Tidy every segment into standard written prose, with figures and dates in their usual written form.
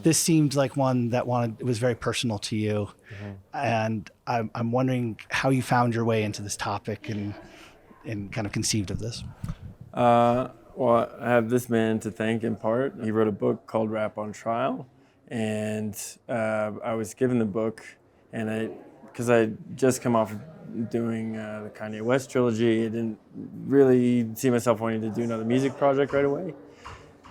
this seemed like one that it was very personal to you. And I'm wondering how you found your way into this topic and kind of conceived of this. Well, I have this man to thank in part. He wrote a book called Rap on Trial, and I was given the book, and because I just come off doing the Kanye West trilogy, I didn't really see myself wanting to do another music project right away.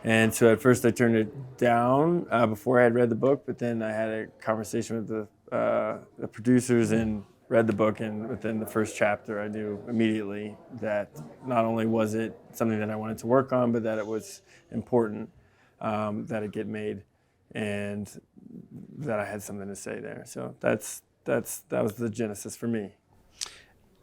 And so at first I turned it down before I had read the book, but then I had a conversation with the producers and read the book, and within the first chapter I knew immediately that not only was it something that I wanted to work on, but that it was important that it get made and that I had something to say there. So that was the genesis for me.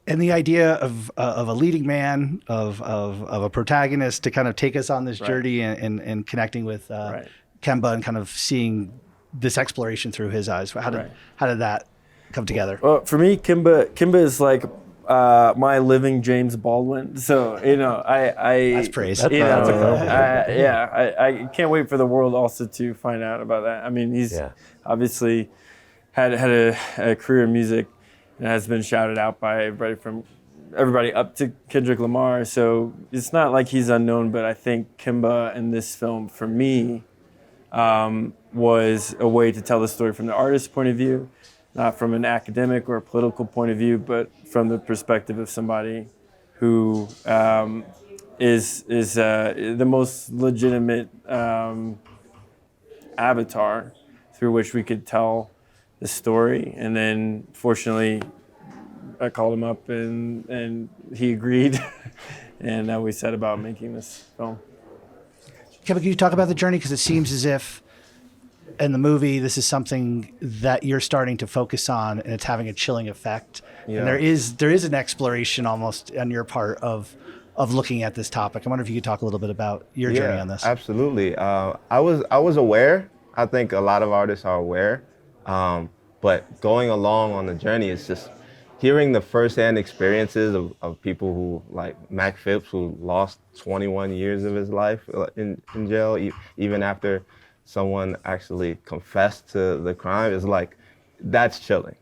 And the idea of a leading man, of a protagonist to kind of take us on this journey and connecting with Kemba and kind of seeing this exploration through his eyes. How did that come together? Well, for me, Kemba is like my living James Baldwin. So I that's praise. I can't wait for the world also to find out about that. I mean, he's obviously had a career in music and has been shouted out by everybody up to Kendrick Lamar. So it's not like he's unknown, but I think Kemba in this film for me was a way to tell the story from the artist's point of view, not from an academic or a political point of view, but from the perspective of somebody who is the most legitimate avatar through which we could tell the story. And then fortunately I called him up and he agreed and we set about making this film. Kevin, can you talk about the journey? Because it seems as if in the movie this is something that you're starting to focus on and it's having a chilling effect. Yeah. And there is an exploration almost on your part of looking at this topic. I wonder if you could talk a little bit about your journey on this. Absolutely. I was aware. I think a lot of artists are aware. But going along on the journey, it's just hearing the firsthand experiences of people who, like Mac Phipps, who lost 21 years of his life in jail, even after someone actually confessed to the crime, is like, that's chilling,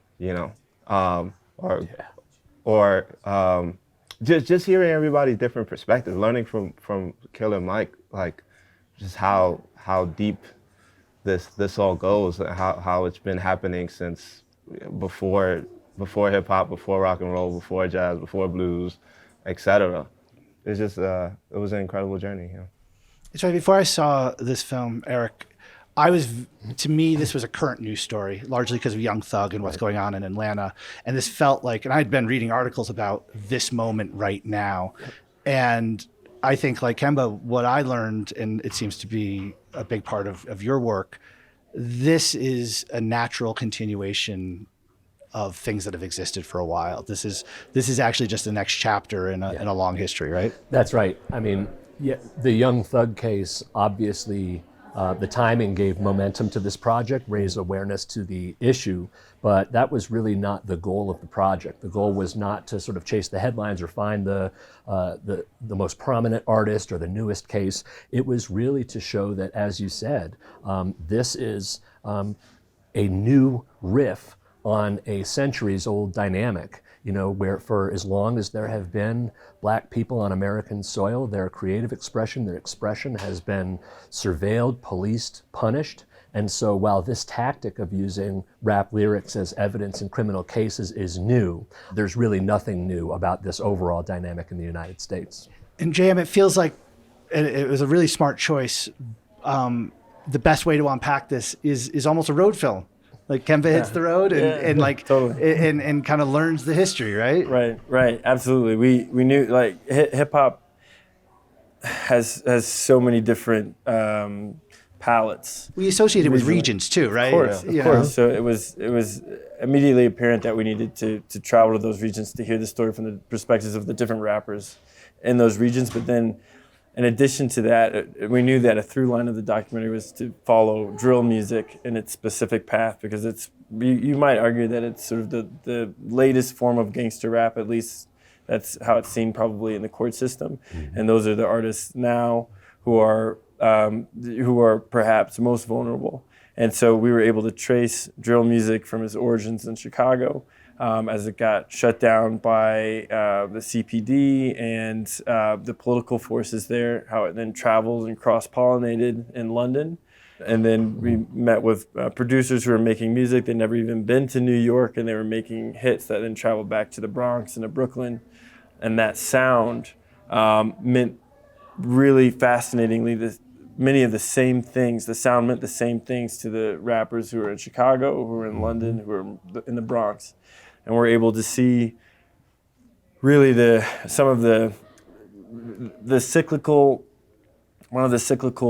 just hearing everybody's different perspectives, learning from Killer Mike, like just how deep this all goes, how it's been happening since before hip hop, before rock and roll, before jazz, before blues, etc. It's just it was an incredible journey. Yeah. So before I saw this film, Erik, to me, this was a current news story, largely because of Young Thug and what's going on in Atlanta. And this felt like, and I had been reading articles about this moment right now. And I think, like Kemba, what I learned, and it seems to be a big part of your work, this is a natural continuation of things that have existed for a while. This is actually just the next chapter in a long history, right? That's right. I mean, the Young Thug case, obviously, the timing gave momentum to this project, raised awareness to the issue, but that was really not the goal of the project. The goal was not to sort of chase the headlines or find the most prominent artist or the newest case. It was really to show that, as you said, this is a new riff on a centuries-old dynamic, where for as long as there have been Black people on American soil, their creative expression, their expression has been surveilled, policed, punished. And so while this tactic of using rap lyrics as evidence in criminal cases is new, there's really nothing new about this overall dynamic in the United States. And JM, it feels like it was a really smart choice. The best way to unpack this is almost a road film. Like Kemba hits the road and like totally. and kind of learns the history, right? Right, absolutely. We knew like hip hop has so many different palettes. We associated with regions too, right? Of course. So it was immediately apparent that we needed to travel to those regions to hear the story from the perspectives of the different rappers in those regions. But then, in addition to that, we knew that a through line of the documentary was to follow drill music in its specific path, because you might argue that it's sort of the latest form of gangster rap, at least that's how it's seen probably in the court system. Mm-hmm. And those are the artists now who are who are perhaps most vulnerable. And so we were able to trace drill music from its origins in Chicago as it got shut down by the CPD and the political forces there, how it then traveled and cross-pollinated in London. And then we met with producers who were making music. They'd never even been to New York, and they were making hits that then traveled back to the Bronx and to Brooklyn. And that sound meant really fascinatingly many of the same things. The sound meant the same things to the rappers who were in Chicago, who were in London, who were in the Bronx. And we're able to see really one of the cyclical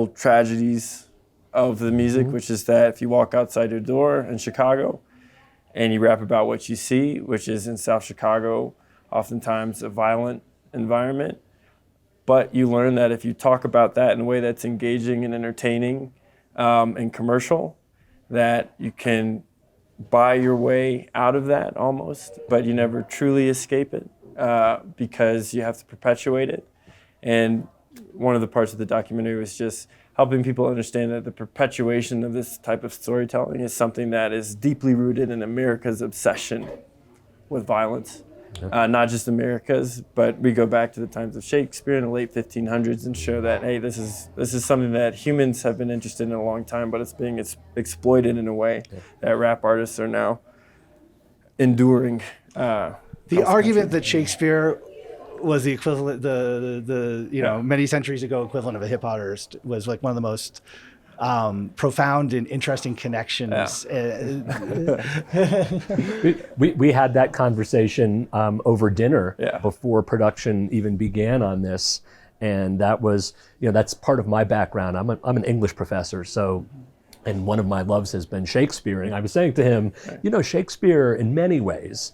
tragedies of the music, which is that if you walk outside your door in Chicago and you rap about what you see, which is in South Chicago, oftentimes a violent environment, but you learn that if you talk about that in a way that's engaging and entertaining and commercial, that you can buy your way out of that almost, but you never truly escape it because you have to perpetuate it. And one of the parts of the documentary was just helping people understand that the perpetuation of this type of storytelling is something that is deeply rooted in America's obsession with violence. Not just America's, but we go back to the times of Shakespeare in the late 1500s and show that, hey, this is something that humans have been interested in a long time, but it's being exploited in a way that rap artists are now enduring. The argument that Shakespeare was the equivalent, many centuries ago equivalent of a hip hop artist was like one of the most profound and interesting connections. We had that conversation over dinner before production even began on this, and that was, that's part of my background. I'm an English professor, so. And one of my loves has been Shakespeare. And I was saying to him, Shakespeare, in many ways,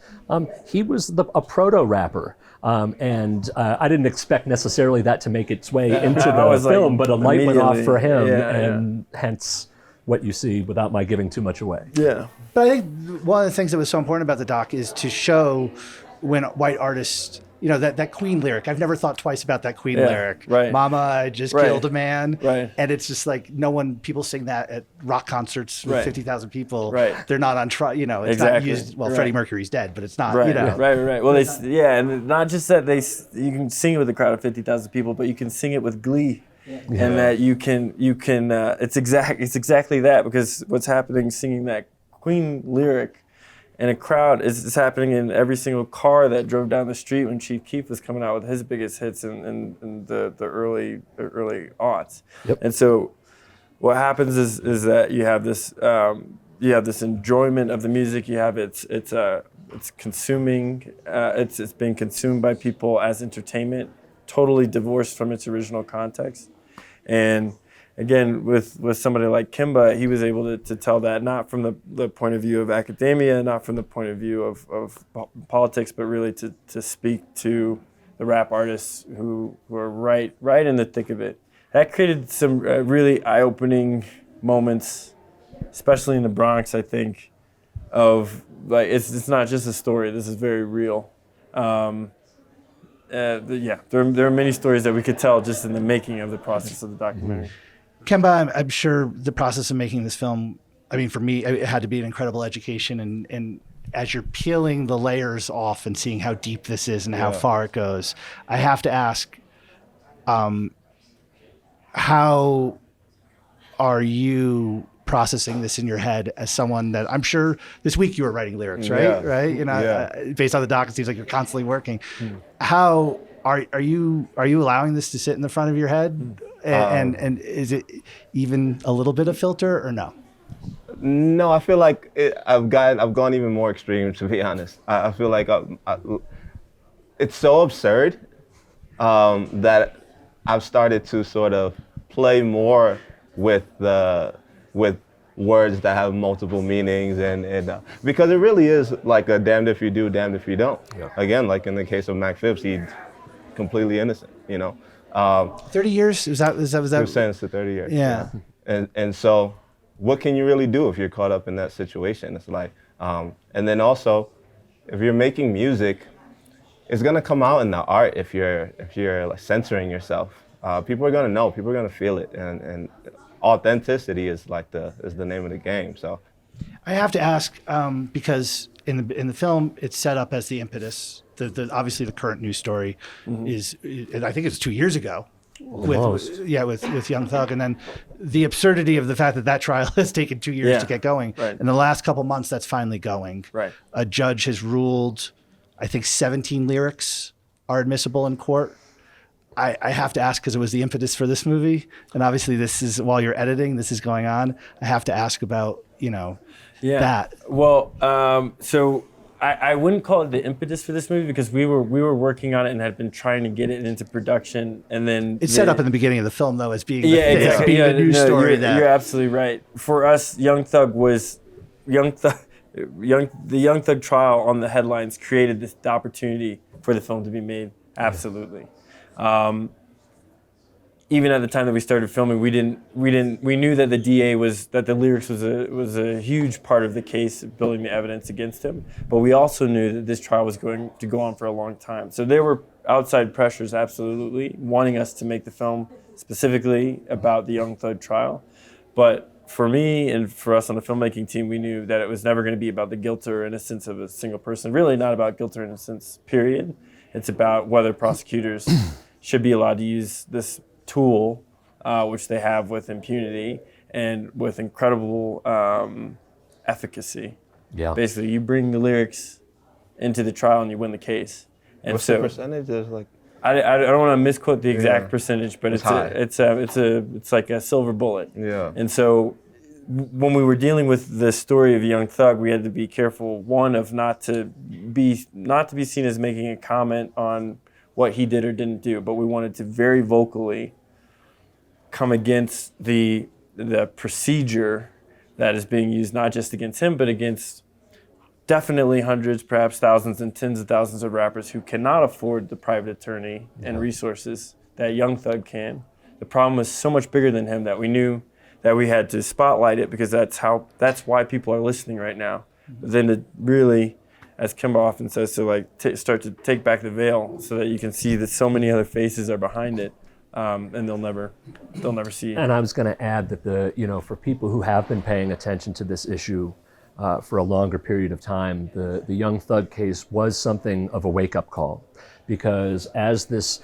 he was a proto-rapper. And I didn't expect necessarily that to make its way into the film, but a light went off for him, and hence what you see without my giving too much away. Yeah. But I think one of the things that was so important about the doc is to show when white artists, that Queen lyric. I've never thought twice about that Queen lyric. Right. Mama, I just killed a man. Right. And it's just like people sing that at rock concerts with 50,000 people. Right. They're not on trial. It's Exactly. not used. Well, Freddie Mercury's dead, but it's not. Right. Well, and not just that you can sing it with a crowd of 50,000 people, but you can sing it with glee. Yeah. And that you can. It's exactly that, because what's happening singing that Queen lyric in a crowd is happening in every single car that drove down the street when Chief Keef was coming out with his biggest hits in the early aughts. Yep. And so what happens is that you have this enjoyment of the music. You have it's consuming. It's being consumed by people as entertainment, totally divorced from its original context. And again, with somebody like Kemba, he was able to tell that not from the point of view of academia, not from the point of view of politics, but really to speak to the rap artists who are right in the thick of it. That created some really eye-opening moments, especially in the Bronx, I think, of like it's not just a story. This is very real. There are many stories that we could tell just in the making of the process of the documentary. Kemba, I'm sure the process of making this film, I mean, for me, it had to be an incredible education. And as you're peeling the layers off and seeing how deep this is and how far it goes, I have to ask, how are you processing this in your head as someone that I'm sure this week you were writing lyrics, right? Yeah. Right? Based on the doc, it seems like you're constantly working. How are you allowing this to sit in the front of your head? And is it even a little bit of filter or no? No, I feel like I've gone even more extreme, to be honest. I feel like it's so absurd that I've started to sort of play more with words that have multiple meanings, and because it really is like a damned if you do, damned if you don't. Yeah. Again, like in the case of Mac Phipps, he's completely innocent, 30 years? Was that? He was sentenced to 30 years. Yeah. And so what can you really do if you're caught up in that situation? It's like, and then also, if you're making music, it's gonna come out in the art if you're like censoring yourself. people are gonna know. People are gonna feel it, and authenticity is the name of the game. So I have to ask because in the film it's set up as the impetus. Obviously the current news story is, and I think it's 2 years ago. With Young Thug, and then the absurdity of the fact that trial has taken 2 years to get going. Right. In the last couple months, that's finally going. Right. A judge has ruled, I think 17 lyrics are admissible in court. I have to ask, because it was the impetus for this movie, and obviously this is while you're editing, this is going on. I have to ask about that. Well, so I wouldn't call it the impetus for this movie, because we were working on it and had been trying to get it into production, and then it's set up in the beginning of the film though as being exactly. the news story. You're absolutely right. For us, the Young Thug trial on the headlines created the opportunity for the film to be made. Absolutely. Even at the time that we started filming, we knew that that the lyrics was a huge part of the case, building the evidence against him. But we also knew that this trial was going to go on for a long time. So there were outside pressures, absolutely, wanting us to make the film specifically about the Young Thug trial. But for me and for us on the filmmaking team, we knew that it was never going to be about the guilt or innocence of a single person. Really not about guilt or innocence, period. It's about whether prosecutors should be allowed to use this tool, which they have with impunity and with incredible efficacy. Yeah. Basically, you bring the lyrics into the trial and you win the case. And what's the percentage? There's like, I don't want to misquote the exact percentage, but it's like a silver bullet. Yeah. And so when we were dealing with the story of Young Thug, we had to be careful, one, of not to be seen as making a comment on what he did or didn't do, but we wanted to very vocally come against the procedure that is being used, not just against him, but against definitely hundreds, perhaps thousands and tens of thousands of rappers who cannot afford the private attorney and resources that Young Thug can. The problem was so much bigger than him that we knew that we had to spotlight it, because that's why people are listening right now. But then to really, as Kemba often says, to start to take back the veil so that you can see that so many other faces are behind it, and they'll never see it. And I was going to add that for people who have been paying attention to this issue for a longer period of time, the Young Thug case was something of a wake-up call, because as this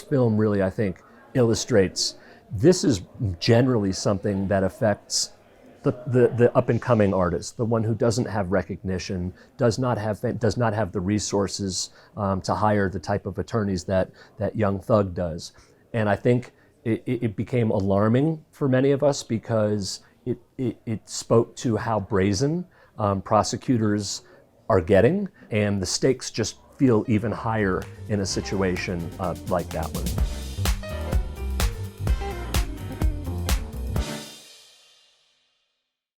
film really, I think, illustrates, this is generally something that affects the up-and-coming artist, the one who doesn't have recognition, does not have the resources to hire the type of attorneys that Young Thug does. And I think it became alarming for many of us, because it spoke to how brazen prosecutors are getting, and the stakes just feel even higher in a situation like that one.